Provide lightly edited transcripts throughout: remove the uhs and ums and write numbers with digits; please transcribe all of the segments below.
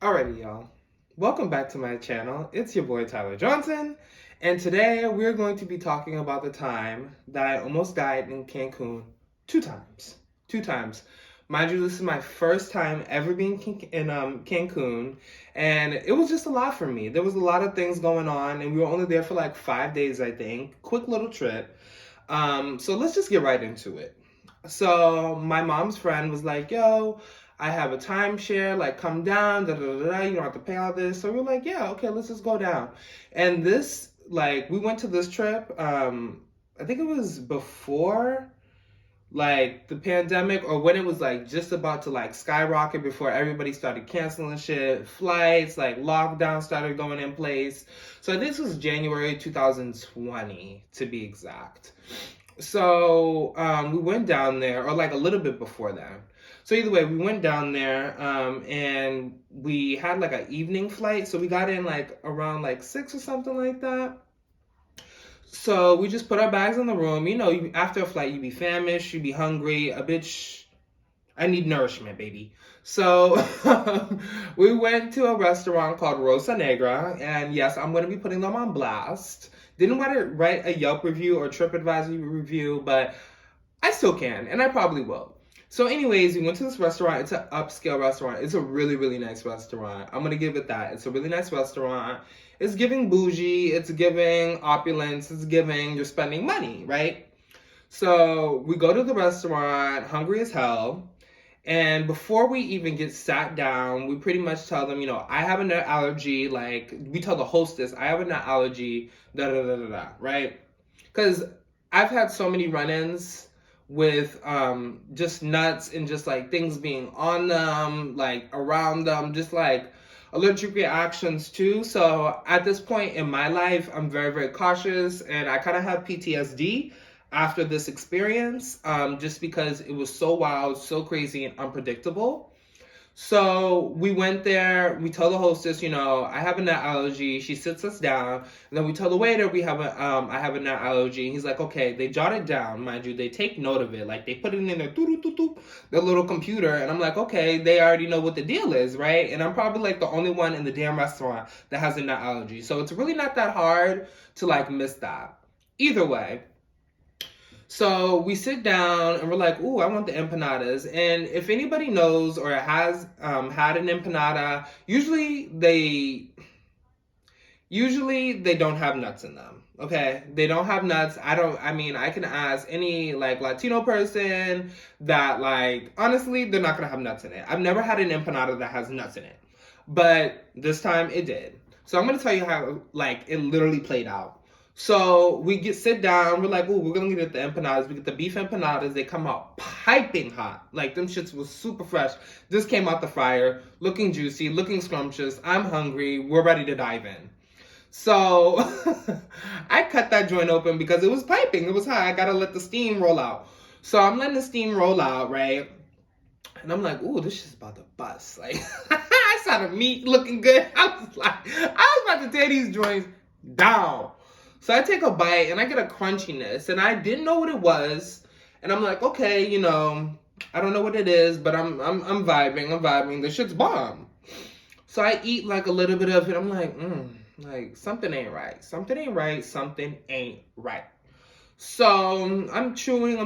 Alrighty, y'all. Welcome back to my channel. It's your boy Tyler Johnson, and today we're going to be talking about the time that I almost died in Cancun two times. Two times. Mind you, this is my first time ever being in Cancun, and it was just a lot for me. There was a lot of things going on, and we were only there for like 5 days, I think. Quick little trip. So let's just get right into it. So my mom's friend was like, yo, I have a timeshare, like come down, da da da da, you don't have to pay all this. So we are like, yeah, okay, let's just go down. And this, like, we went to this trip, I think it was before like the pandemic or when it was like just about to like skyrocket before everybody started canceling shit, flights, like lockdown started going in place. So this was January 2020 to be exact. So we went down there, or like a little bit before that. So either way, we went down there, and we had like an evening flight. So we got in like around like 6 or something like that. So we just put our bags in the room. You know, after a flight, you be famished, you be hungry, a bitch. I need nourishment, baby. So we went to a restaurant called Rosa Negra, and yes, I'm going to be putting them on blast. Didn't want to write a Yelp review or TripAdvisor review, but I still can, and I probably will. So anyways, we went to this restaurant. It's an upscale restaurant. It's a really, really nice restaurant. I'm going to give it that. It's a really nice restaurant. It's giving bougie. It's giving opulence. It's giving you're spending money, right? So we go to the restaurant, hungry as hell. And before we even get sat down, we pretty much tell them, you know, I have a nut allergy. Like, we tell the hostess, I have a nut allergy, da da da da da, right? Because I've had so many run-ins with just nuts and just like things being on them, like around them, just like allergic reactions too. So at this point in my life, I'm very, very cautious, and I kind of have PTSD after this experience, just because it was so wild, so crazy, and unpredictable. So we went there, we tell the hostess, you know, I have a nut allergy. She sits us down, and then we tell the waiter I have a nut allergy. And he's like, okay, they jot it down, mind you, they take note of it. Like they put it in their little computer, and I'm like, okay, they already know what the deal is, right? And I'm probably like the only one in the damn restaurant that has a nut allergy. So it's really not that hard to like miss that. Either way. So we sit down and we're like, ooh, I want the empanadas. And if anybody knows or has had an empanada, usually they don't have nuts in them. Okay, they don't have nuts. I can ask any like Latino person that like honestly they're not gonna have nuts in it. I've never had an empanada that has nuts in it, but this time it did. So I'm gonna tell you how like it literally played out. So we sit down, we're like, oh, we're gonna get the empanadas. We get the beef empanadas, they come out piping hot. Like them shits was super fresh. Just came out the fryer, looking juicy, looking scrumptious. I'm hungry, we're ready to dive in. So I cut that joint open because it was piping, it was hot. I gotta let the steam roll out. So I'm letting the steam roll out, right? And I'm like, ooh, this shit's about to bust. Like, I saw the meat looking good. I was about to tear these joints down. So I take a bite and I get a crunchiness, and I didn't know what it was. And I'm like, okay, you know, I don't know what it is, but I'm vibing. The shit's bomb. So I eat like a little bit of it. I'm like something ain't right. Something ain't right. So I'm chewing.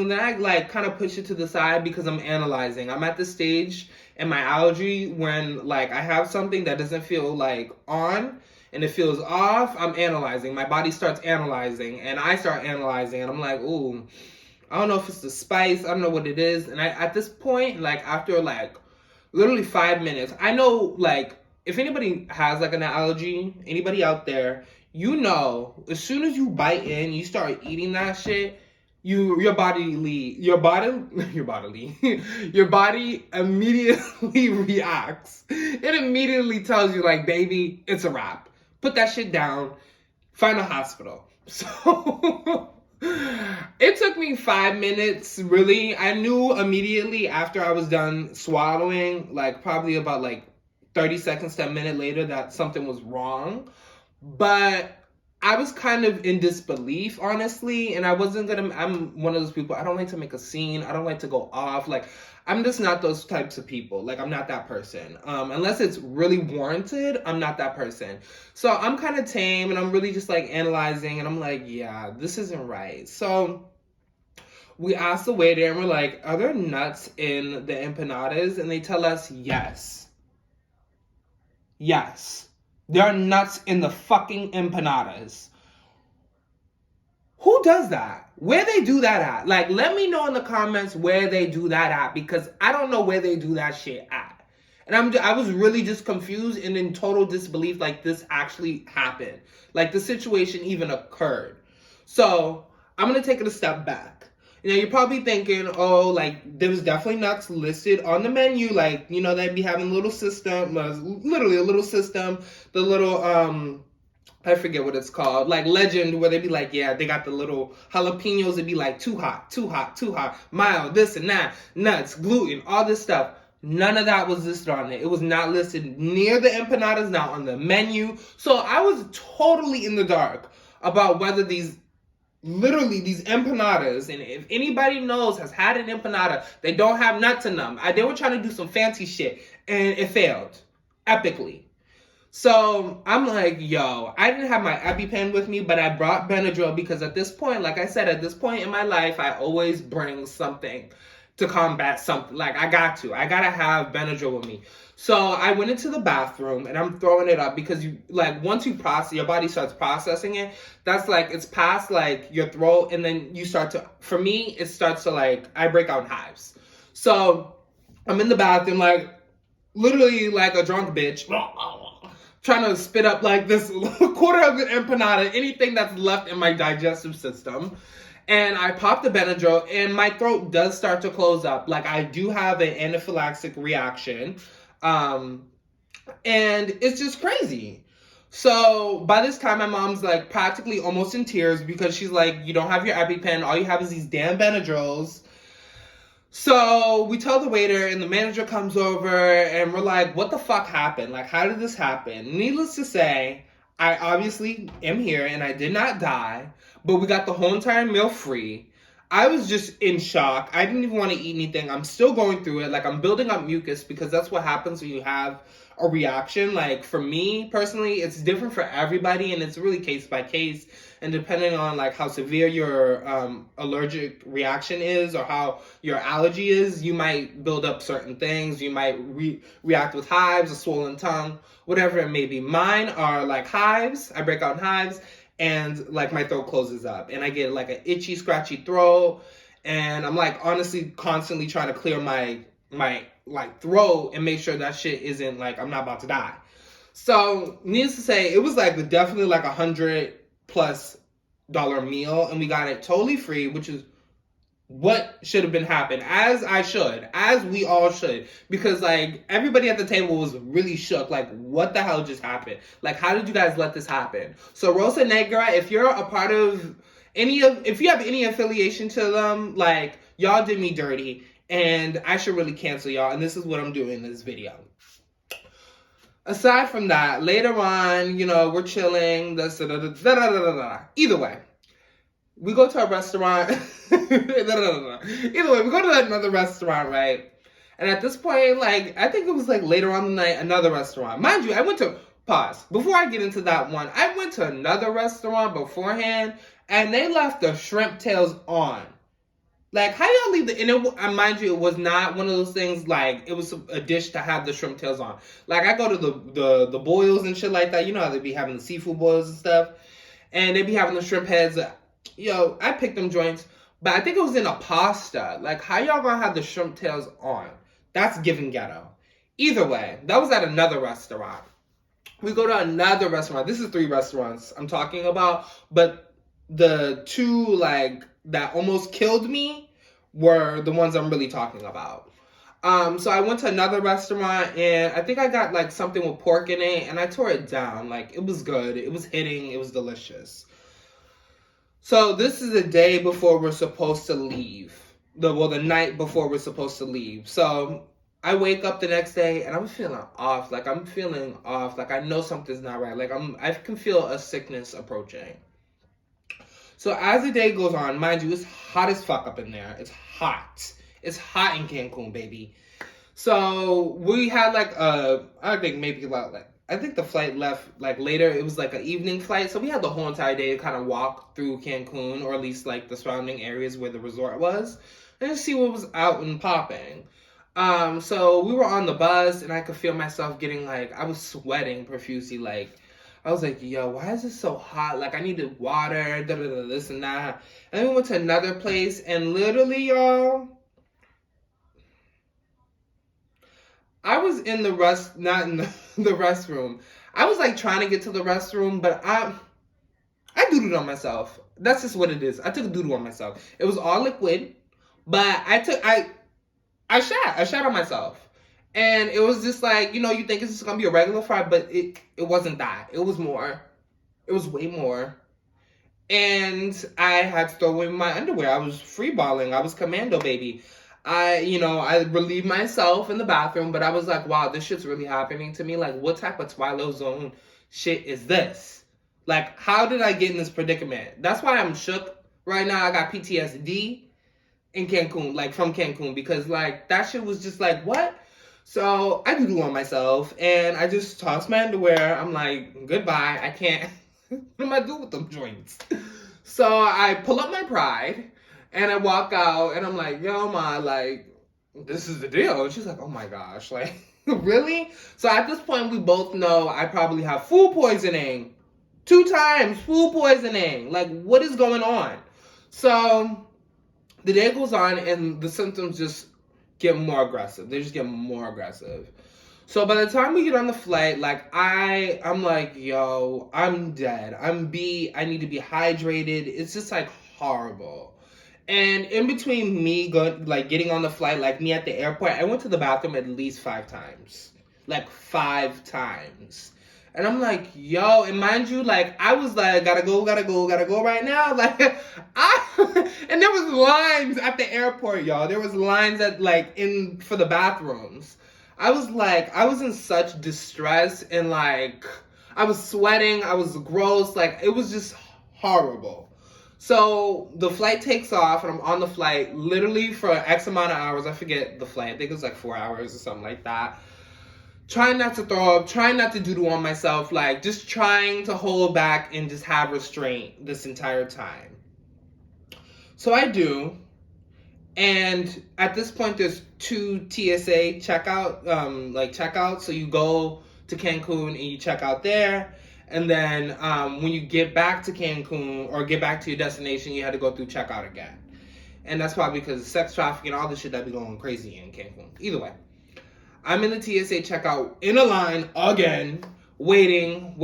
Then I like kind of push it to the side because I'm analyzing. I'm at the stage in my allergy when like I have something that doesn't feel like on and it feels off. I'm analyzing. My body starts analyzing, and I start analyzing, and I'm like, ooh, I don't know if it's the spice. I don't know what it is. And at this point, like after like literally 5 minutes, I know like if anybody has like an allergy, anybody out there, you know, as soon as you bite in, you start eating that shit, your body immediately reacts. It immediately tells you like, baby, it's a wrap. Put that shit down. Find a hospital. So it took me 5 minutes, really. I knew immediately after I was done swallowing, like probably about like 30 seconds to a minute later, that something was wrong. But I was kind of in disbelief, honestly, and I'm one of those people, I don't like to make a scene, I don't like to go off, like, I'm just not those types of people. Like, I'm not that person. Unless it's really warranted, I'm not that person. So I'm kind of tame, and I'm really just like analyzing, and I'm like, yeah, this isn't right. So we asked the waiter, and we're like, are there nuts in the empanadas? And they tell us yes. Yes. There are nuts in the fucking empanadas. Who does that? Where they do that at? Like, let me know in the comments where they do that at, because I don't know where they do that shit at. And I was really just confused and in total disbelief, like this actually happened. Like the situation even occurred. So I'm gonna take it a step back. You know, you're probably thinking, oh, like there was definitely nuts listed on the menu. Like, you know, they'd be having a little system, literally a little system, the little I forget what it's called, like Legend, where they be like, yeah, they got the little jalapenos. It'd be like too hot, too hot, too hot, mild, this and that, nuts, gluten, all this stuff. None of that was listed on it. It was not listed near the empanadas, not on the menu. So I was totally in the dark about whether these empanadas, and if anybody knows, has had an empanada, they don't have nuts in them. They were trying to do some fancy shit, and it failed epically. So I'm like, yo, I didn't have my EpiPen with me, but I brought Benadryl because at this point, like I said, at this point in my life, I always bring something to combat something. Like, I gotta have Benadryl with me. So I went into the bathroom and I'm throwing it up because you, like, once you process, your body starts processing it. That's like, it's past like your throat, and then you start to, for me, it starts to like, I break out in hives. So I'm in the bathroom, like, literally like a drunk bitch, trying to spit up like this quarter of an empanada, anything that's left in my digestive system. And I pop the Benadryl, and my throat does start to close up. Like, I do have an anaphylactic reaction. And it's just crazy. So by this time, my mom's like practically almost in tears because she's like, you don't have your EpiPen. All you have is these damn Benadryls. So we tell the waiter, and the manager comes over, and we're like, what the fuck happened? Like, how did this happen? Needless to say, I obviously am here, and I did not die, but we got the whole entire meal free. I was just in shock. I didn't even want to eat anything. I'm still going through it. Like, I'm building up mucus because that's what happens when you have a reaction. Like, for me personally, it's different for everybody, and it's really case by case. And depending on like how severe your allergic reaction is or how your allergy is, you might build up certain things. You might react with hives, a swollen tongue, whatever it may be. Mine are like hives. I break out in hives, and like my throat closes up, and I get like an itchy, scratchy throat, and I'm like honestly constantly trying to clear my like throat and make sure that shit isn't like I'm not about to die. So needless to say, it was like definitely like $100+ meal, and we got it totally free, which is what should have been happened, as we all should, because like everybody at the table was really shook, like what the hell just happened? Like, how did you guys let this happen? So Rosa Negra, if you're a part of if you have any affiliation to them, like, y'all did me dirty, and I should really cancel y'all, and this is what I'm doing in this video. Aside from that, later on, you know, we're chilling. Either way, we go to a restaurant. Either way, we go to another restaurant, right? And at this point, like, I think it was like later on in the night, another restaurant. Mind you, I went to, pause. Before I get into that one, I went to another restaurant beforehand, and they left the shrimp tails on. Like, how y'all leave and mind you, it was not one of those things, like, it was a dish to have the shrimp tails on. Like, I go to the boils and shit like that. You know how they be having the seafood boils and stuff? And they be having the shrimp heads. Yo, I picked them joints, but I think it was in a pasta. Like, how y'all gonna have the shrimp tails on? That's giving ghetto. Either way, that was at another restaurant. We go to another restaurant. This is 3 restaurants I'm talking about, but the 2, like, that almost killed me were the ones I'm really talking about. So I went to another restaurant, and I think I got like something with pork in it, and I tore it down. Like, it was good. It was hitting. It was delicious. So this is the day before we're supposed to leave. The night before we're supposed to leave. So I wake up the next day, and I'm feeling off. Like, I'm feeling off. Like, I know something's not right. Like, I can feel a sickness approaching. So as the day goes on, mind you, it's hot as fuck up in there. It's hot. It's hot in Cancun, baby. So we had like I think maybe about like I think the flight left like later. It was like an evening flight, so we had the whole entire day to kind of walk through Cancun, or at least like the surrounding areas where the resort was, and just see what was out and popping. So we were on the bus, and I could feel myself getting like I was sweating profusely. Like I was like, yo, why is it so hot? Like I needed water, da da da, this and that. And then we went to another place, and literally, y'all, I was in the not in the restroom. I was like trying to get to the restroom, but I doodled on myself. That's just what it is. I took a doodle on myself. It was all liquid, but I shat on myself. And it was just like, you think it's just gonna be a regular fry, but it wasn't that. It was more. It was way more. And I had to throw away my underwear. I was free balling. I was commando, baby. I relieved myself in the bathroom, but I was like, wow, this shit's really happening to me. Like, what type of Twilight Zone shit is this? Like, how did I get in this predicament? That's why I'm shook right now. I got PTSD in Cancun, like from Cancun, because like that shit was just like, what? So I doodle on myself, and I just tossed my underwear. I'm like, goodbye. I can't. What am I doing with them joints? So I pull up my pride, and I walk out, and I'm like, yo, ma, like, this is the deal. And she's like, oh my gosh, like, really? So at this point, we both know I probably have food poisoning. 2 times food poisoning. Like, what is going on? So the day goes on, and the symptoms just get more aggressive. They just get more aggressive. So by the time we get on the flight, like I'm like, yo, I'm dead. I need to be hydrated. It's just like horrible. And in between me getting on the flight, like me at the airport, I went to the bathroom at least 5 times. Like 5 times. And I'm like, yo, and mind you, like, I was like, gotta go right now. Like, and there was lines at the airport, y'all. There was lines for the bathrooms. I was in such distress, and like, I was sweating, I was gross, like, it was just horrible. So the flight takes off, and I'm on the flight literally for X amount of hours. I forget the flight. I think it was like 4 hours or something like that. Trying not to throw up, trying not to doodle on myself, like just trying to hold back and just have restraint this entire time. So I do, and at this point there's 2 TSA checkouts. So you go to Cancun and you check out there, and then when you get back to Cancun or get back to your destination, you had to go through checkout again. And that's probably because of sex trafficking and all the shit that be going crazy in Cancun. Either way, I'm in the TSA checkout in a line again, waiting,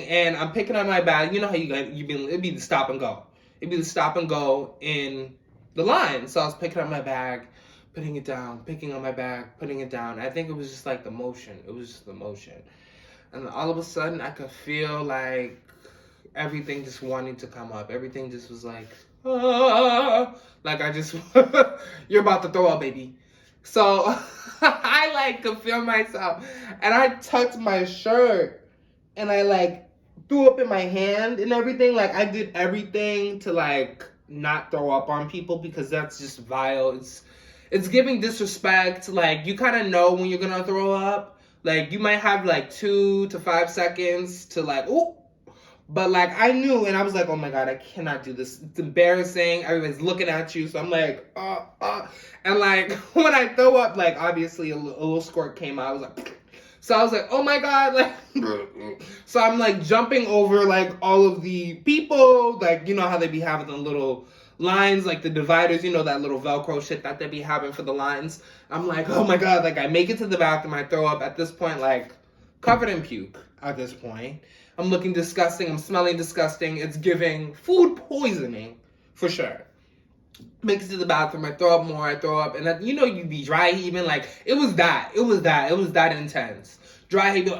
and I'm picking up my bag. You know how it'd be the stop and go. It'd be the stop and go in the line. So I was picking up my bag, putting it down, picking up my bag, putting it down. I think it was just like the motion. It was just the motion. And then all of a sudden, I could feel like everything just wanting to come up. Everything just was like, ah. Like I just, you're about to throw up, baby. So I like could feel myself, and I tucked my shirt, and I like threw up in my hand and everything. Like I did everything to like not throw up on people, because that's just vile. It's giving disrespect. Like you kind of know when you're gonna throw up. Like you might have like 2 to 5 seconds to like, oh. But like I knew, and I was like, oh my God, I cannot do this. It's embarrassing. Everybody's looking at you. So I'm like, and like when I throw up, like obviously a little squirt came out. I was like, so I was like, oh my God, like, so I'm like jumping over like all of the people, like, you know how they be having the little lines, like the dividers, you know, that little Velcro shit that they be having for the lines. I'm like, oh my God, like I make it to the bathroom, I throw up at this point, like covered in puke at this point. I'm looking disgusting. I'm smelling disgusting. It's giving food poisoning for sure. Make it to the bathroom. I throw up more. I throw up. And then, you know, you be dry heaving. Like, it was that intense. Dry heaving.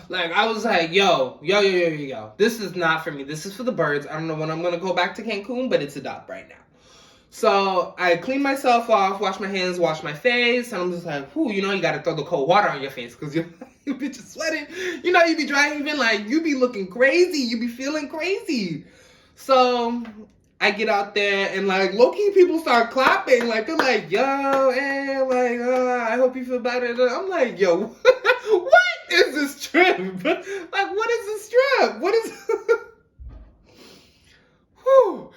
Like, I was like, yo. This is not for me. This is for the birds. I don't know when I'm going to go back to Cancun, but it's a dub right now. So I clean myself off, wash my hands, wash my face. And I'm just like, whew, you know, you got to throw the cold water on your face because you be just sweating. You know, you be dry heaving, like, you be looking crazy. You be feeling crazy. So I get out there and like low-key people start clapping. Like they're like, yo, hey, like, I hope you feel better. And I'm like, yo, what is this trip? Like, what is this trip? What is Whew.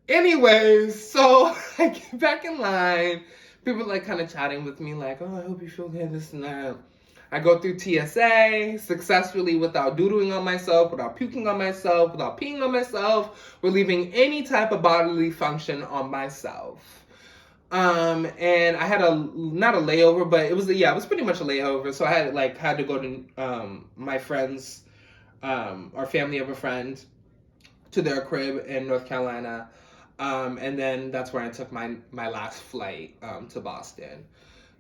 Anyways, so I get back in line. People like kind of chatting with me, like, oh, I hope you feel good, this and that. I go through TSA successfully without doodling on myself, without puking on myself, without peeing on myself, relieving any type of bodily function on myself. And I had not a layover, but it was pretty much a layover. So I had to go to my friends, or family of a friend, to their crib in North Carolina. And then that's where I took my last flight to Boston.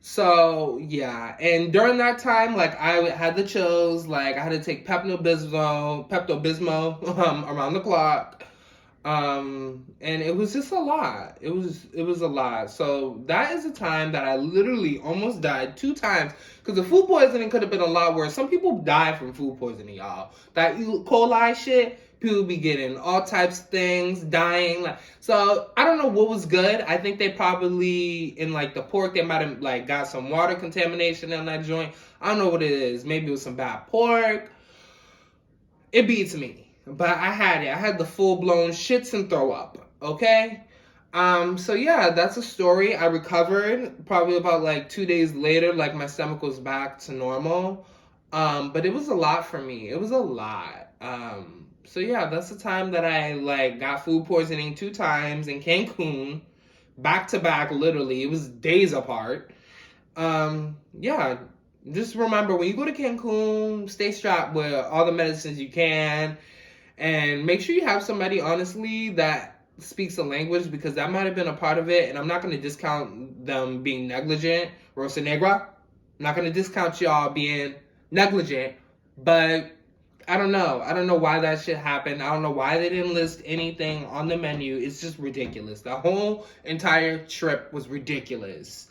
So yeah, and during that time, like I had the chills, like I had to take Pepto-Bismol around the clock, and it was just a lot. It was a lot. So that is a time that I literally almost died 2 times because the food poisoning could have been a lot worse. Some people die from food poisoning, y'all. That E. coli shit. People be getting all types of things, dying. So I don't know what was good. I think they probably in like the pork they might have like got some water contamination in that joint. I don't know what it is. Maybe it was some bad pork. It beats me, but I had it. I had the full blown shits and throw up. Okay. So yeah, that's a story. I recovered probably about like 2 days later. Like my stomach was back to normal. But it was a lot for me. It was a lot. So yeah, that's the time that I like got food poisoning 2 times in Cancun, back to back, literally. It was days apart. Yeah, just remember when you go to Cancun, stay strapped with all the medicines you can, and make sure you have somebody honestly that speaks the language because that might have been a part of it. And I'm not going to discount them being negligent, Rosa Negra. I'm not going to discount y'all being negligent, but I don't know. I don't know why that shit happened. I don't know why they didn't list anything on the menu. It's just ridiculous. The whole entire trip was ridiculous.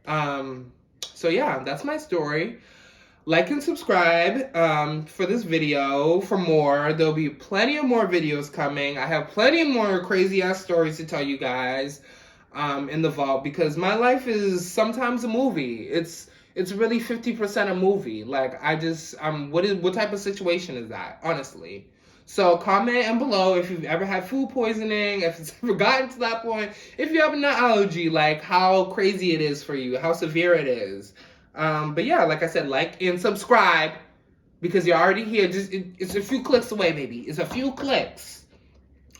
So yeah, that's my story. Like and subscribe for this video for more. There'll be plenty of more videos coming. I have plenty of more crazy ass stories to tell you guys in the vault because my life is sometimes a movie. It's really 50% a movie. Like what type of situation is that, honestly? So comment and below if you've ever had food poisoning, if it's ever gotten to that point, if you have an allergy, like how crazy it is for you, how severe it is. But yeah, like I said, like and subscribe because you're already here. It's a few clicks away, baby. It's a few clicks.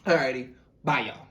Alrighty, bye y'all.